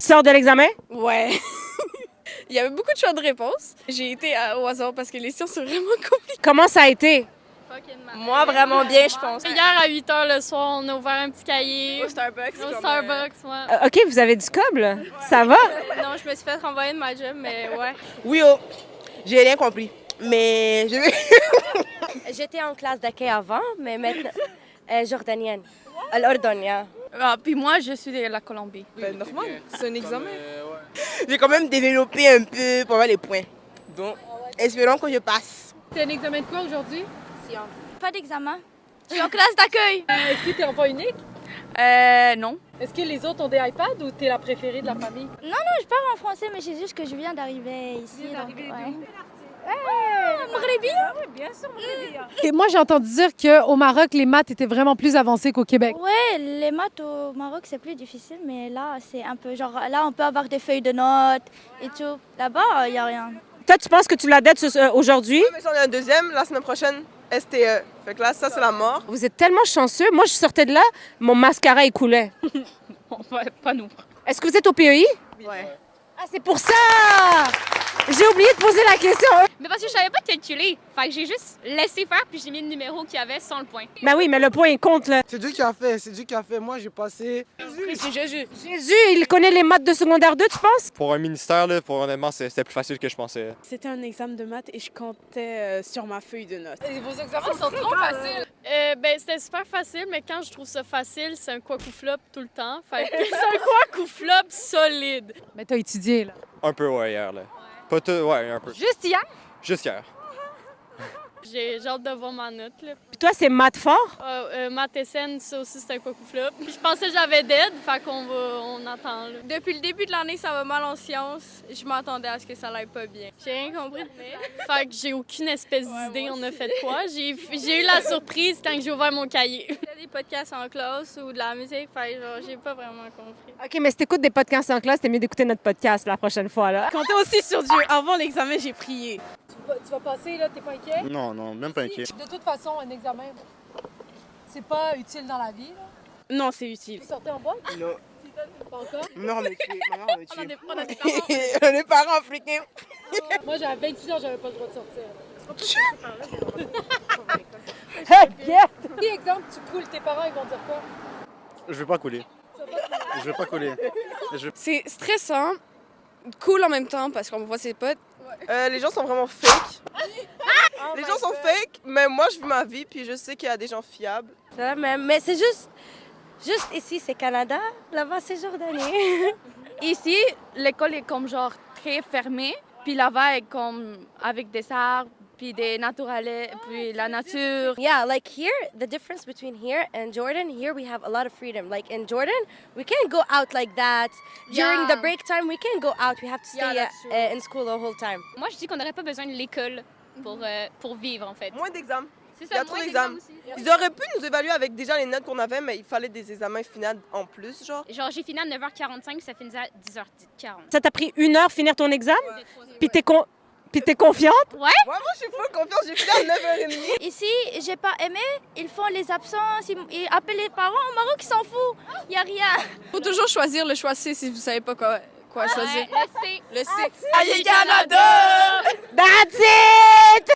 Tu sors de l'examen? Ouais. Il y avait beaucoup de choix de réponses. J'ai été au hasard parce que les sciences, c'est vraiment compliqué. Comment ça a été? Moi, vraiment bien, je pense. Hier, à 8 h le soir, on a ouvert un petit cahier. Au Starbucks. Au Starbucks, ouais. OK, vous avez du cob, là? Ça va? Non, je me suis fait renvoyer de ma job, mais ouais. Oui, oh, j'ai rien compris. Mais je vais. J'étais en classe d'accueil avant, mais maintenant, jordanienne. À l'Ordon, yeah. Ah, puis moi, je suis de la Colombie. Ben, normal, c'est un examen. J'ai quand même développé un peu pour avoir les points. Donc, espérons que je passe. C'est un examen de quoi aujourd'hui? Pas d'examen. Je suis en classe d'accueil. Est-ce que t'es enfant unique? Non. Est-ce que les autres ont des iPads ou t'es la préférée de la famille? Non, je parle en français, mais c'est juste que je viens d'arriver ici. Maghrébi? Et moi, j'ai entendu dire qu'au Maroc, les maths étaient vraiment plus avancées qu'au Québec. Ouais, les maths au Maroc, c'est plus difficile, mais là, c'est un peu genre, là, on peut avoir des feuilles de notes et tout. Là-bas, il n'y a rien. Toi, tu penses que tu l'as dette aujourd'hui? Mais si on est un deuxième, la semaine prochaine, STE. Fait que là, ça, c'est la mort. Vous êtes tellement chanceux. Moi, je sortais de là, mon mascara, il coulait. Pas nous. Est-ce que vous êtes au PEI? Ouais. Ah, c'est pour ça! J'ai oublié de poser la question. Mais parce que je savais pas calculer. Fait que j'ai juste laissé faire, puis j'ai mis le numéro qu'il y avait sans le point. Ben oui, mais le point, il compte, là. C'est Dieu qui a fait, c'est Dieu qui a fait. Moi, j'ai passé. C'est Jésus. Jésus, il connaît les maths de secondaire 2, tu penses? Pour un ministère, là, pour honnêtement, c'était plus facile que je pensais. C'était un examen de maths et je comptais sur ma feuille de notes. Et vos examens sont trop faciles. Ben, c'était super facile, mais quand je trouve ça facile, c'est un quoi coup flop tout le temps. Fait que c'est un quoi coup flop solide. Mais t'as étudié, là. Un peu, ouais, hier, là. Pas tout, ouais, un peu. Juste hier? Juste hier. J'ai hâte de voir ma note, là. Puis toi, c'est maths fort? Maths SN, ça aussi, c'est un quoi coup flop. Puis je pensais que j'avais dead, fait on attend, là. Depuis le début de l'année, ça va mal en sciences. Je m'attendais à ce que ça n'aille pas bien. J'ai rien compris. Fait que j'ai aucune espèce d'idée, on a fait quoi. J'ai eu la surprise quand j'ai ouvert mon cahier. Il y a des podcasts en classe ou de la musique, fait genre, j'ai pas vraiment compris. OK, mais si t'écoutes des podcasts en classe, c'est mieux d'écouter notre podcast la prochaine fois, là. Comptez aussi sur Dieu. Avant l'examen, j'ai prié. Tu vas passer, là, t'es pas inquiet? Non, même pas inquiet. De toute façon, un examen, c'est pas utile dans la vie, là. Non, c'est utile. Vous sortez en boîte? Non. Pas encore? Non, mais tu maman, mais tu On a des parents. On est parents africains. Moi, j'avais 28 ans, j'avais pas le droit de sortir. Si, exemple, tu coules, tes parents, ils vont dire quoi? Je veux pas couler. Je veux pas couler. C'est stressant, cool en même temps parce qu'on voit ses potes. Les gens sont vraiment fake. Les gens sont fake, mais moi, je vis ma vie, puis je sais qu'il y a des gens fiables. Mais c'est juste ici, c'est Canada. Là-bas, c'est Jordanie. Ici, l'école est comme genre très fermée, puis là-bas est comme avec des arbres, puis des naturels, puis la nature. Yeah, like here, the difference between here and Jordan, here we have a lot of freedom. Like in Jordan, we can't go out like that. During the break time, we can't go out. We have to stay in school the whole time. Moi, je dis qu'on n'aurait pas besoin de l'école pour vivre, en fait. Moins d'examens. C'est Il y a trop d'examens. Ils auraient pu nous évaluer avec déjà les notes qu'on avait, mais il fallait des examens finaux en plus, genre. Genre, j'ai fini à 9h45, ça finissait à 10h40. Ça t'a pris 1 heure finir ton examen? Puis t'es confiante? Ouais? Ouais, moi, je suis full confiance. J'ai fini à 9h30. Ici, j'ai pas aimé. Ils font les absences, ils appellent les parents. Au Maroc, ils s'en foutent. Il y a rien. Faut toujours choisir le choix C si vous savez pas quoi choisir. Le C. Le C. Aïe, Canada! That's it!